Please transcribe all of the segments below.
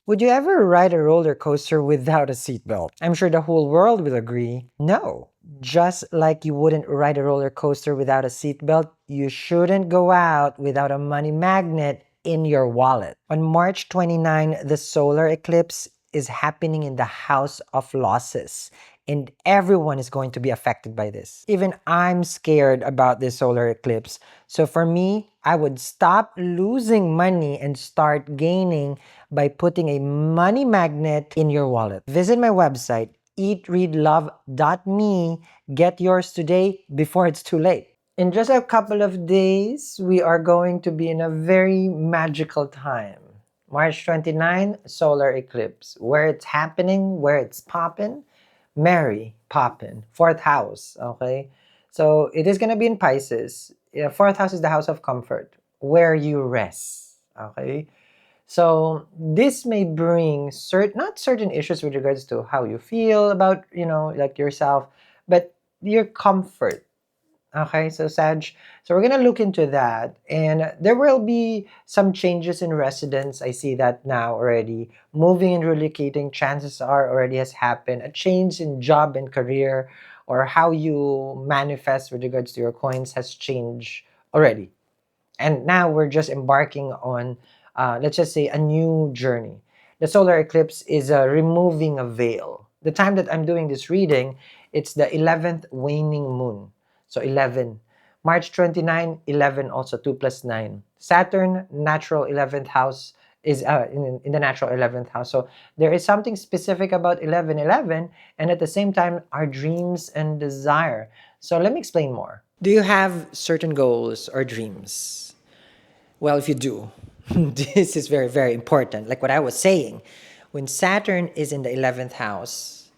Would you ever ride a roller coaster without a seatbelt? I'm sure the whole world will agree. No. Just like you wouldn't ride a roller coaster without a seatbelt, you shouldn't go out without a money magnet in your wallet. On March 29, the solar eclipse is happening in the house of losses, and everyone is going to be affected by this. Even I'm scared about this solar eclipse. So for me, I would stop losing money and start gaining by putting a money magnet in your wallet. Visit my website, eatreadlove.me. Get yours today before it's too late. In just a couple of days, we are going to be in a very magical time. March 29, solar eclipse. Where it's happening, where it's popping, Mary popping, fourth house, okay? So it is going to be in Pisces. Fourth house is the house of comfort, where you rest, okay? So this may bring not certain issues with regards to how you feel about, like yourself, but your comfort. Okay, so Sag, so we're gonna look into that, and there will be some changes in residence. I see that now already. Moving and relocating, chances are already has happened. A change in job and career, or how you manifest with regards to your coins has changed already. And now we're just embarking on, let's just say, a new journey. The solar eclipse is removing a veil. The time that I'm doing this reading, it's the 11th waning moon. So 11. March 29, 11, also 2 plus 9. Saturn, natural 11th house, is in the natural 11th house. So there is something specific about 1111, and at the same time, our dreams and desire. So let me explain more. Do you have certain goals or dreams? Well, if you do, this is very, very important. Like what I was saying, when Saturn is in the 11th house,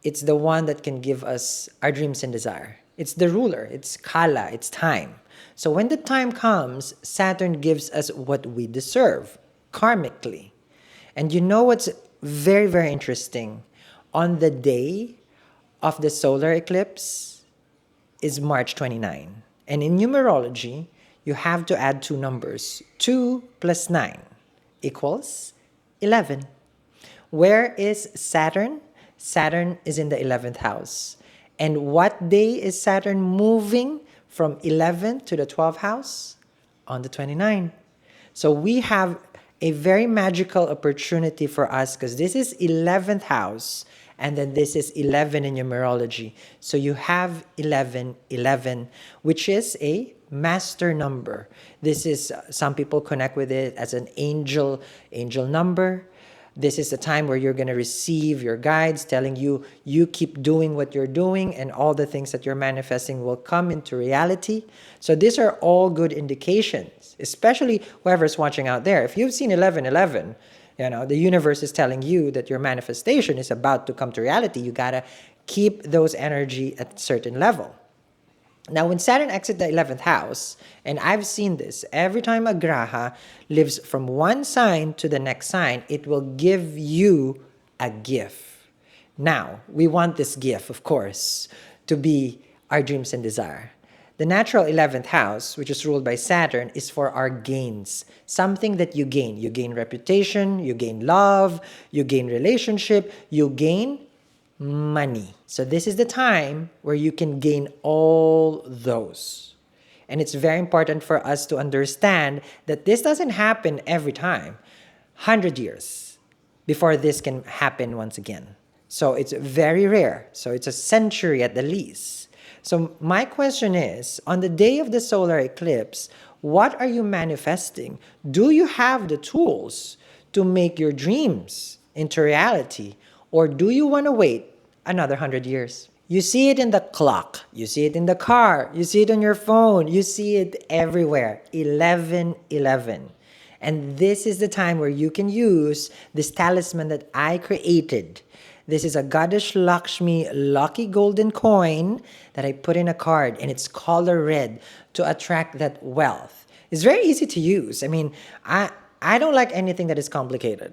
it's the one that can give us our dreams and desire. It's the ruler, it's Kala, it's time. So when the time comes, Saturn gives us what we deserve, karmically. And you know what's very, very interesting? On the day of the solar eclipse is March 29. And in numerology, you have to add two numbers. 2 plus 9 equals 11. Where is Saturn? Saturn is in the 11th house. And what day is Saturn moving from 11th to the 12th house? On the 29th. So we have a very magical opportunity for us because this is 11th house and then this is 11 in numerology. So you have 11, 11, which is a master number. This is, some people connect with it as an angel number. This is the time where you're going to receive your guides telling you, you keep doing what you're doing and all the things that you're manifesting will come into reality. So these are all good indications, especially whoever's watching out there. If you've seen 1111, the universe is telling you that your manifestation is about to come to reality. You got to keep those energy at a certain level. Now, when Saturn exits the 11th house, and I've seen this, every time a graha lives from one sign to the next sign, it will give you a gift. Now, we want this gift, of course, to be our dreams and desire. The natural 11th house, which is ruled by Saturn, is for our gains. Something that you gain. You gain reputation, you gain love, you gain relationship, you gain money. So this is the time where you can gain all those. And it's very important for us to understand that this doesn't happen every time. 100 years before this can happen once again. So it's very rare. So it's a century at the least. So my question is, on the day of the solar eclipse, what are you manifesting? Do you have the tools to make your dreams into reality? Or do you want to wait another 100 years? You see it in the clock. You see it in the car. You see it on your phone. You see it everywhere. 1111. And this is the time where you can use this talisman that I created. This is a Goddess Lakshmi lucky golden coin that I put in a card, and it's color red to attract that wealth. It's very easy to use. I mean, I don't like anything that is complicated.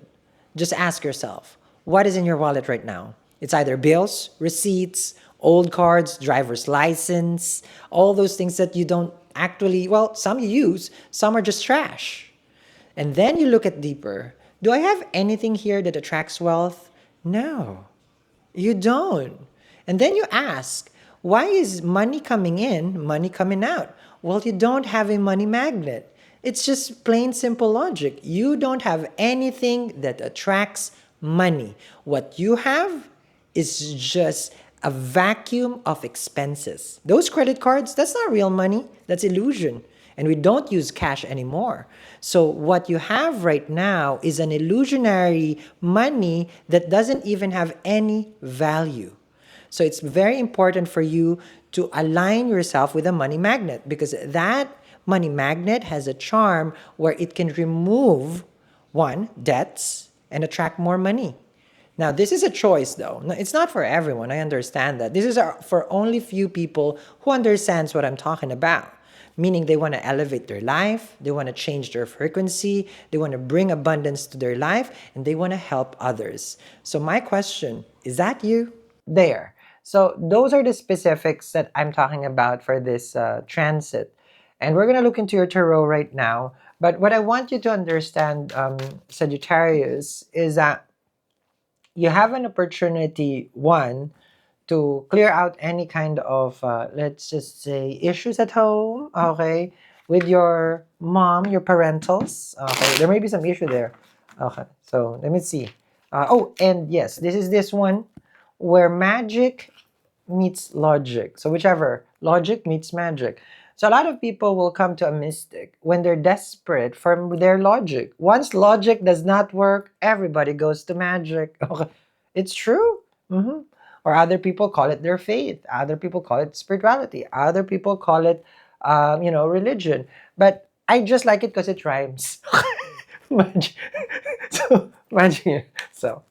Just ask yourself, what is in your wallet right now? It's either bills, receipts, old cards, driver's license, all those things that you don't actually, well, some you use, some are just trash. And then you look at deeper. Do I have anything here that attracts wealth? No, you don't. And then you ask, why is money coming in, money coming out? Well, you don't have a money magnet. It's just plain simple logic. You don't have anything that attracts money. What you have is just a vacuum of expenses. Those credit cards, that's not real money, that's illusion. And we don't use cash anymore. So what you have right now is an illusionary money that doesn't even have any value. So it's very important for you to align yourself with a money magnet, because that money magnet has a charm where it can remove, one, debts and attract more money. Now, this is a choice though. No, it's not for everyone. I understand that. This is for only few people who understands what I'm talking about. Meaning they want to elevate their life, they want to change their frequency, they want to bring abundance to their life, and they want to help others. So my question, is that you? There. So those are the specifics that I'm talking about for this transit. And we're going to look into your tarot right now. But what I want you to understand, Sagittarius, is that you have an opportunity, one, to clear out any kind of, let's just say, issues at home, okay, with your mom, your parentals. Okay, there may be some issue there. Okay, so let me see. Oh, and yes, this one where magic meets logic. So whichever, logic meets magic. So a lot of people will come to a mystic when they're desperate for their logic. Once logic does not work, everybody goes to magic. Okay. It's true. Or other people call it their faith. Other people call it spirituality. Other people call it, religion. But I just like it because it rhymes. Magic. So magic. So.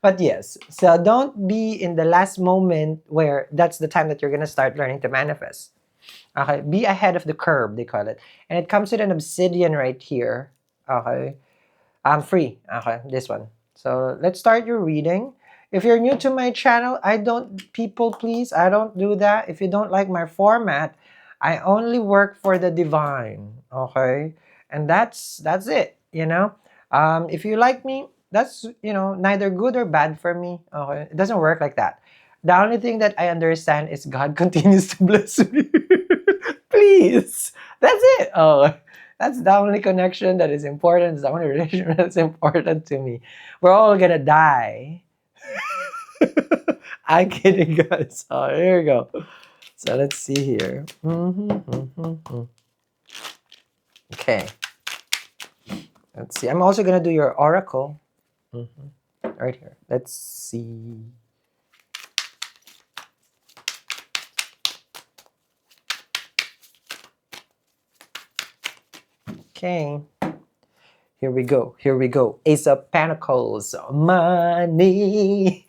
But yes, so don't be in the last moment where that's the time that you're going to start learning to manifest. Okay, be ahead of the curve, they call it. And it comes with an obsidian right here. Okay, I'm free. Okay, this one. So let's start your reading. If you're new to my channel, people please, I don't do that. If you don't like my format, I only work for the divine. Okay, and that's it. If you like me, that's neither good or bad for me. Okay, it doesn't work like that. The only thing that I understand is God continues to bless me. Please, that's it. Oh, that's the only connection that is important. It's the only relationship that's important to me. We're all gonna die. I'm kidding, guys. Oh, here we go. So let's see here. Okay. Let's see. I'm also gonna do your oracle. Right here. Let's see. Okay. Here we go. Here we go. Ace of Pentacles. Money.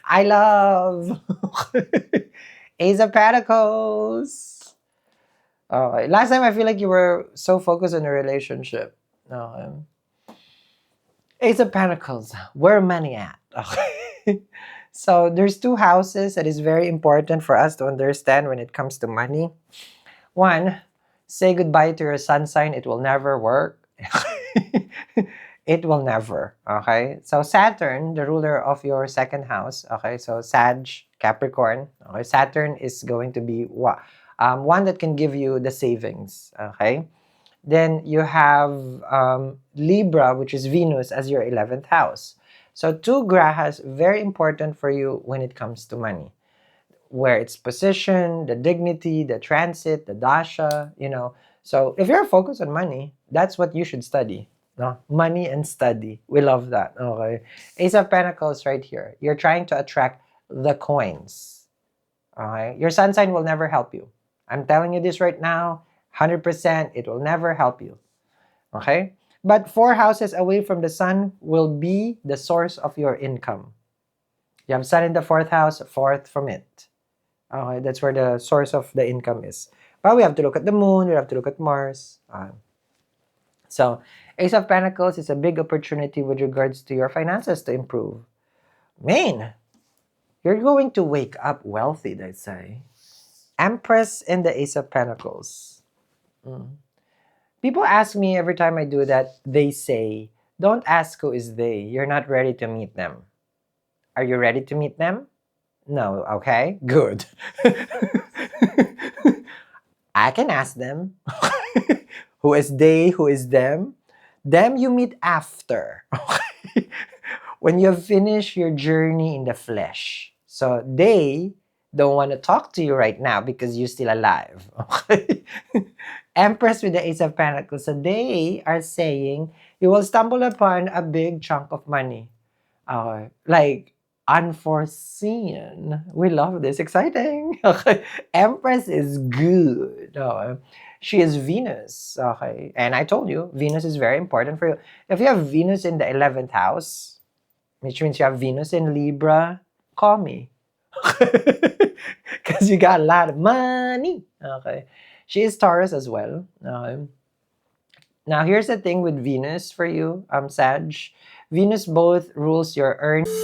I love. Ace of Pentacles. Last time I feel like you were so focused on a relationship. No. Ace of Pentacles. Where money at? So there's two houses that is very important for us to understand when it comes to money. One, say goodbye to your sun sign. It will never work. It will never. Okay. So Saturn, the ruler of your second house. Okay. So Sag, Capricorn. Okay. Saturn is going to be one that can give you the savings. Okay. Then you have Libra, which is Venus, as your 11th house. So two grahas, very important for you when it comes to money. Where it's position, the dignity, the transit, the dasha, So if you're focused on money, that's what you should study. No? Money and study. We love that. Okay. Ace of Pentacles right here. You're trying to attract the coins. Okay. Your sun sign will never help you. I'm telling you this right now. 100%, it will never help you. Okay? But 4 houses away from the sun will be the source of your income. You have sun in the 4th house, 4th from it. Okay, that's where the source of the income is. But we have to look at the moon, we have to look at Mars. So, Ace of Pentacles is a big opportunity with regards to your finances to improve. Man, you're going to wake up wealthy, they say. Empress and the Ace of Pentacles. People ask me every time I do that, they say, don't ask who is they. You're not ready to meet them. Are you ready to meet them? No, okay, good. I can ask them. Who is they? Who is them? Them you meet after. Okay? When you have finished your journey in the flesh. So they don't want to talk to you right now because you're still alive. Okay? Empress with the Ace of Pentacles. So they are saying you will stumble upon a big chunk of money. Like unforeseen. We love this. Exciting. Okay. Empress is good. She is Venus. Okay. And I told you, Venus is very important for you. If you have Venus in the 11th house, which means you have Venus in Libra, call me. Because you got a lot of money. Okay. She is Taurus as well. Now, here's the thing with Venus for you, Sag. Venus both rules your earnings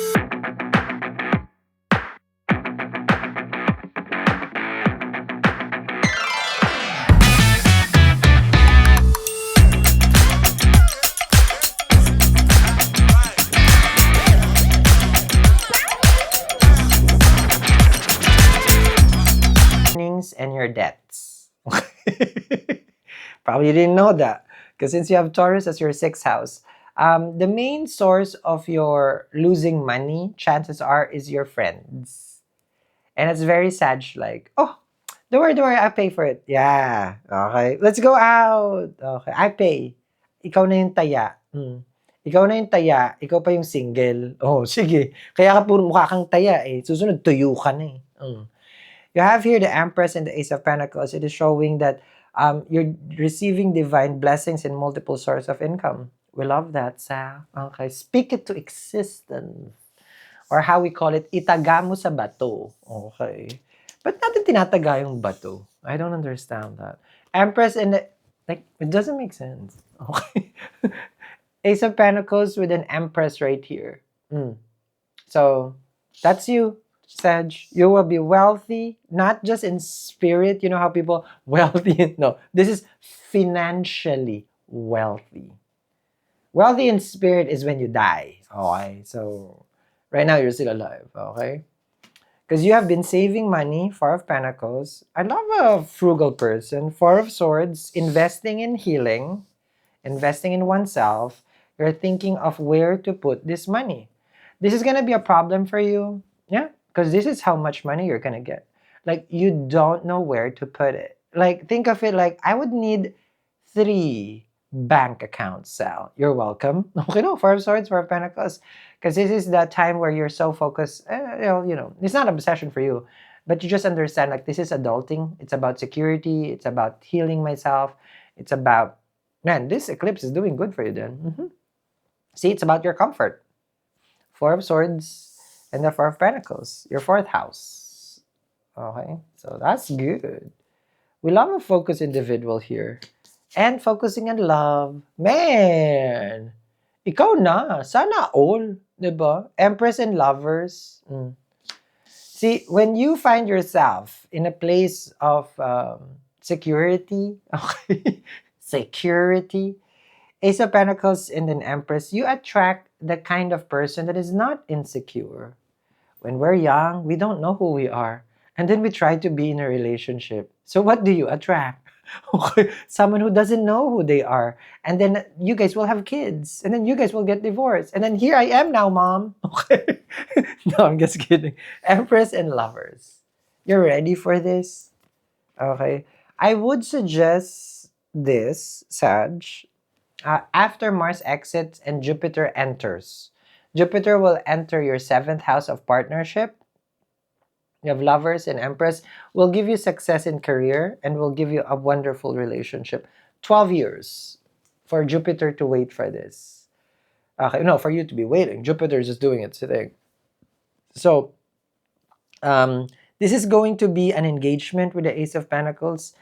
and your debts. Probably didn't know that. Because since you have Taurus as your sixth house, the main source of your losing money, chances are, is your friends. And it's very sad, like, oh, don't worry, I pay for it. Yeah, okay. Let's go out. Okay, I pay. Ikaw na yung taya. Ikaw na yung taya, ikaw pa yung single. Oh, sige. Kaya ka puro mukha kang taya eh. Susunod, tuyo ka na eh. You have here the Empress and the Ace of Pentacles. It is showing that you're receiving divine blessings in multiple sources of income. We love that, Sa. Okay, speak it to existence. Or how we call it, itaga mo sa bato. Okay. Ba't natin tinataga yung bato? I don't understand that. Empress and the, like, it doesn't make sense. Okay. Ace of Pentacles with an Empress right here. So, that's you, Sag. You will be wealthy, not just in spirit. You know how people wealthy? No, this is financially wealthy. Wealthy in spirit is when you die. Okay, so right now you're still alive. Okay, because you have been saving money. Four of Pentacles. I love a frugal person. Four of Swords. Investing in healing, investing in oneself. You're thinking of where to put this money. This is gonna be a problem for you. Yeah, because this is how much money you're gonna get. Like you don't know where to put it. Like think of it like I would need 3 bank accounts, Sal. You're welcome. Okay, no, Four of Swords, Four of Pentacles. Because this is the time where you're so focused, it's not obsession for you, but you just understand like this is adulting. It's about security. It's about healing myself. It's about, man, this eclipse is doing good for you then. See, it's about your comfort. Four of Swords and the Four of Pentacles, your fourth house. Okay, so that's good. We love a focused individual here. And focusing on love. Man! Ikaw na. Sana all. Diba? Empress and Lovers. See, when you find yourself in a place of security, okay, security, Ace of Pentacles and an Empress, you attract the kind of person that is not insecure. When we're young, we don't know who we are. And then we try to be in a relationship. So what do you attract? Okay, someone who doesn't know who they are. And then you guys will have kids. And then you guys will get divorced. And then here I am now, mom. Okay. No, I'm just kidding. Empress and Lovers. You're ready for this? Okay. I would suggest this, Sag. After Mars exits and Jupiter enters. Jupiter will enter your 7th house of partnership. You have Lovers and Empress, will give you success in career and will give you a wonderful relationship. 12 years for Jupiter to wait for this. Okay, no, for you to be waiting. Jupiter is just doing its thing. So, this is going to be an engagement with the Ace of Pentacles.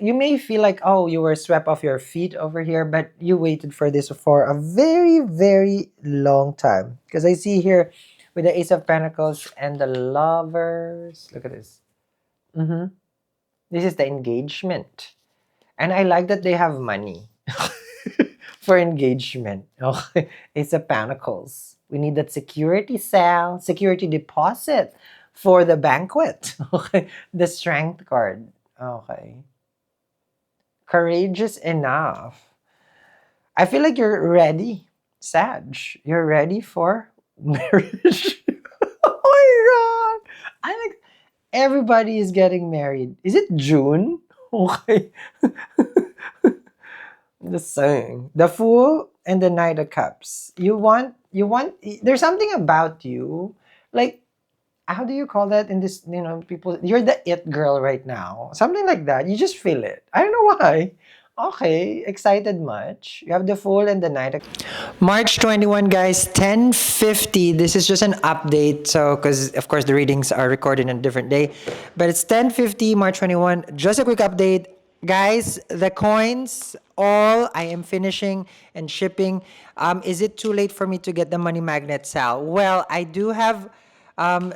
You may feel like, oh, you were swept off your feet over here, but you waited for this for a very, very long time. Because I see here, with the Ace of Pentacles and the Lovers. Look at this. This is the engagement. And I like that they have money. for engagement. Okay. Ace of Pentacles. We need that security sale, security deposit for the banquet. Okay. The Strength card. Okay. Courageous enough. I feel like you're ready, Sag. You're ready for marriage. Oh my god. I like everybody is getting married. Is it June? Okay. The same. The Fool and the Knight of Cups. There's something about you. Like, how do you call that in this, people, you're the it girl right now. Something like that. You just feel it. I don't know why. Okay, excited much. You have the Fool and the Knight of March 21, guys, 10:50. This is just an update. So, because of course the readings are recorded on a different day, but it's 10:50, March 21. Just a quick update. Guys, the coins, all I am finishing and shipping. Is it too late for me to get the money magnet, Sal? Well, I do have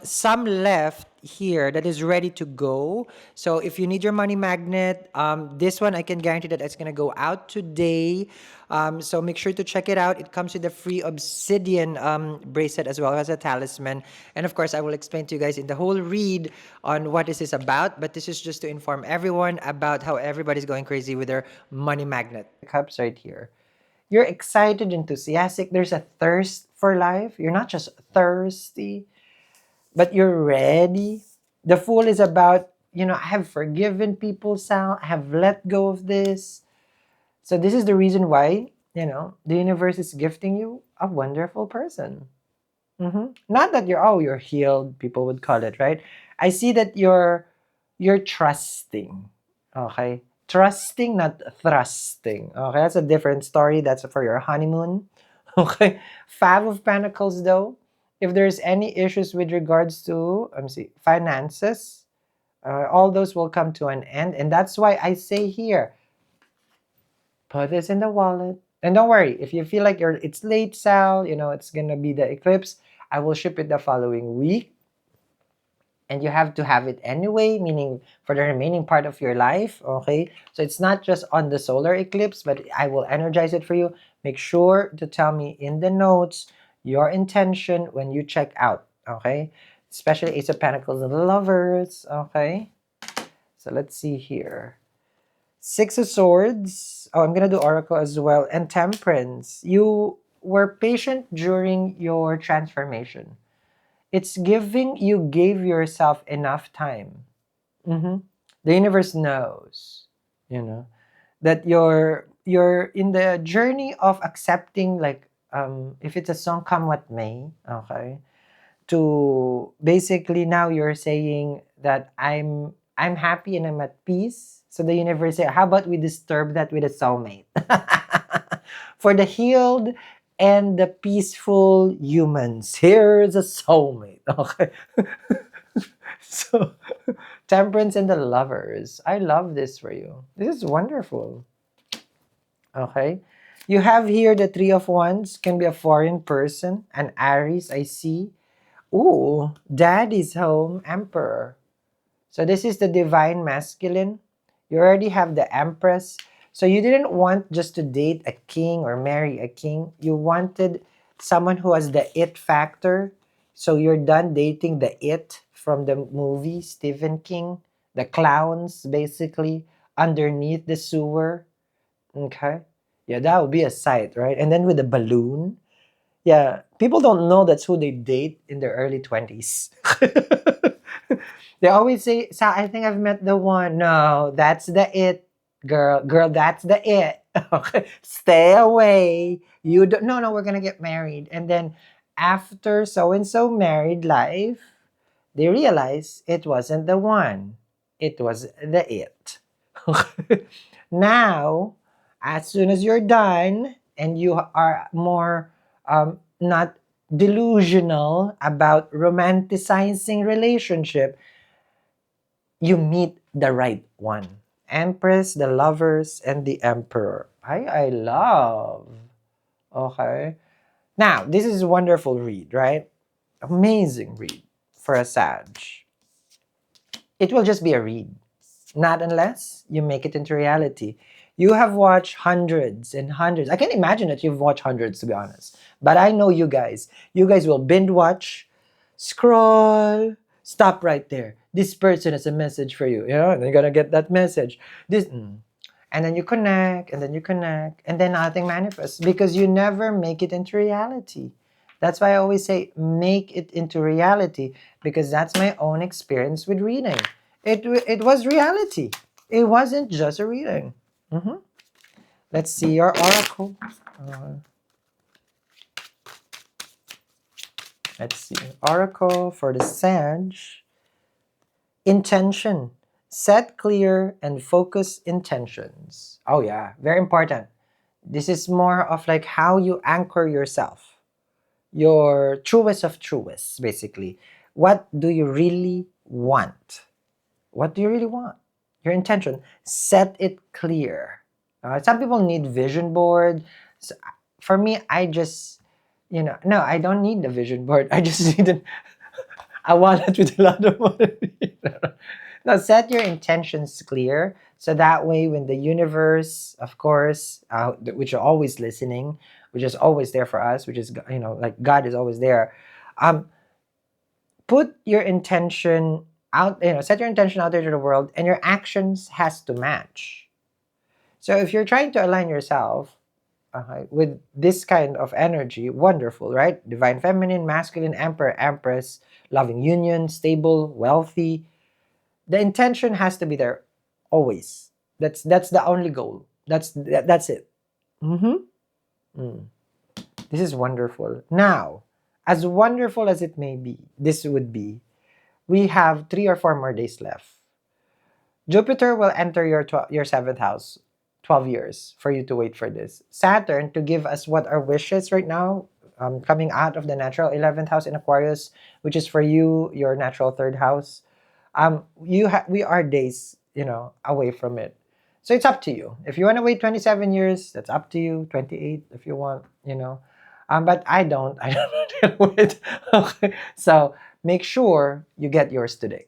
some left here that is ready to go. So if you need your money magnet, this one I can guarantee that it's gonna go out today. So make sure to check it out. It comes with a free obsidian bracelet as well as a talisman. And of course, I will explain to you guys in the whole read on what this is about. But this is just to inform everyone about how everybody's going crazy with their money magnet. Cups right here. You're excited, enthusiastic. There's a thirst for life. You're not just thirsty, but you're ready. The Fool is about, I have forgiven people, Sal. I have let go of this. So this is the reason why, the universe is gifting you a wonderful person. Not that you're healed, people would call it, right? I see that you're trusting. Okay. Trusting, not thrusting. Okay, that's a different story. That's for your honeymoon. Okay. Five of Pentacles, though. If there's any issues with regards to, let me see, finances, all those will come to an end. And that's why I say here, put this in the wallet. And don't worry, if you feel like it's late, Sal, it's gonna be the eclipse, I will ship it the following week. And you have to have it anyway, meaning for the remaining part of your life, okay? So it's not just on the solar eclipse, but I will energize it for you. Make sure to tell me in the notes your intention when you check out, okay? Especially Ace of Pentacles and Lovers, okay? So let's see here. Six of Swords. Oh, I'm gonna do Oracle as well. And Temperance. You were patient during your transformation. It's giving you gave yourself enough time. The universe knows, that you're in the journey of accepting, like, if it's a song, come what may, okay, to basically now you're saying that I'm happy and I'm at peace. So the universe say, how about we disturb that with a soulmate? For the healed and the peaceful humans, here's a soulmate. Okay. So Temperance and the Lovers. I love this for you. This is wonderful. Okay. You have here the Three of Wands, can be a foreign person, an Aries, I see. Ooh, Daddy's home, Emperor. So this is the divine masculine. You already have the Empress. So you didn't want just to date a king or marry a king. You wanted someone who has the it factor. So you're done dating the it from the movie Stephen King. The clowns, basically, underneath the sewer. Okay. Yeah, that would be a sight, right? And then with the balloon. Yeah, people don't know that's who they date in their early 20s. They always say, Sa, I think I've met the one. No, that's the it, girl. Girl, that's the it. Okay. Stay away. You don't, no, we're going to get married. And then after so and so married life, they realize it wasn't the one. It was the it. Now, as soon as you're done and you are more not delusional about romanticizing relationship, you meet the right one. Empress, the Lovers, and the Emperor. I love. Okay. Now, this is a wonderful read, right? Amazing read for a Sag. It will just be a read. Not unless you make it into reality. You have watched hundreds and hundreds. I can imagine that you've watched hundreds, to be honest. But I know you guys. You guys will binge watch, scroll, stop right there. This person has a message for you. You know, and you're gonna get that message. And then you connect, and then you connect, and then nothing manifests because you never make it into reality. That's why I always say make it into reality, because that's my own experience with reading. It was reality. It wasn't just a reading. Mhm. Let's see your oracle. Uh, let's see. Oracle for the Sag. Intention. Set clear and focus intentions. Oh yeah, very important. This is more of like how you anchor yourself. Your truest of truest, basically. What do you really want? What do you really want? Your intention. Set it clear. Some people need vision board. So, for me, I just, no, I don't need the vision board. I just need a wallet with a lot of money. Now, set your intentions clear. So that way, when the universe, of course, which are always listening, which is always there for us, which is, like God is always there, um, put your intention out, set your intention out there to the world, and your actions has to match. So if you're trying to align yourself with this kind of energy, wonderful, right? Divine feminine, masculine, emperor, empress, loving union, stable, wealthy. The intention has to be there always. That's the only goal. That's it. Mm-hmm. Mm. This is wonderful. Now, as wonderful as it may be, this would be, we have 3 or 4 more days left. Jupiter will enter your seventh house, 12 years for you to wait for this. Saturn to give us what our wishes right now, coming out of the natural 11th house in Aquarius, which is for you, your natural third house. We are days, away from it. So it's up to you. If you want to wait 27 years, that's up to you. 28 if you want. But I don't. I don't want to wait. Okay. So make sure you get yours today.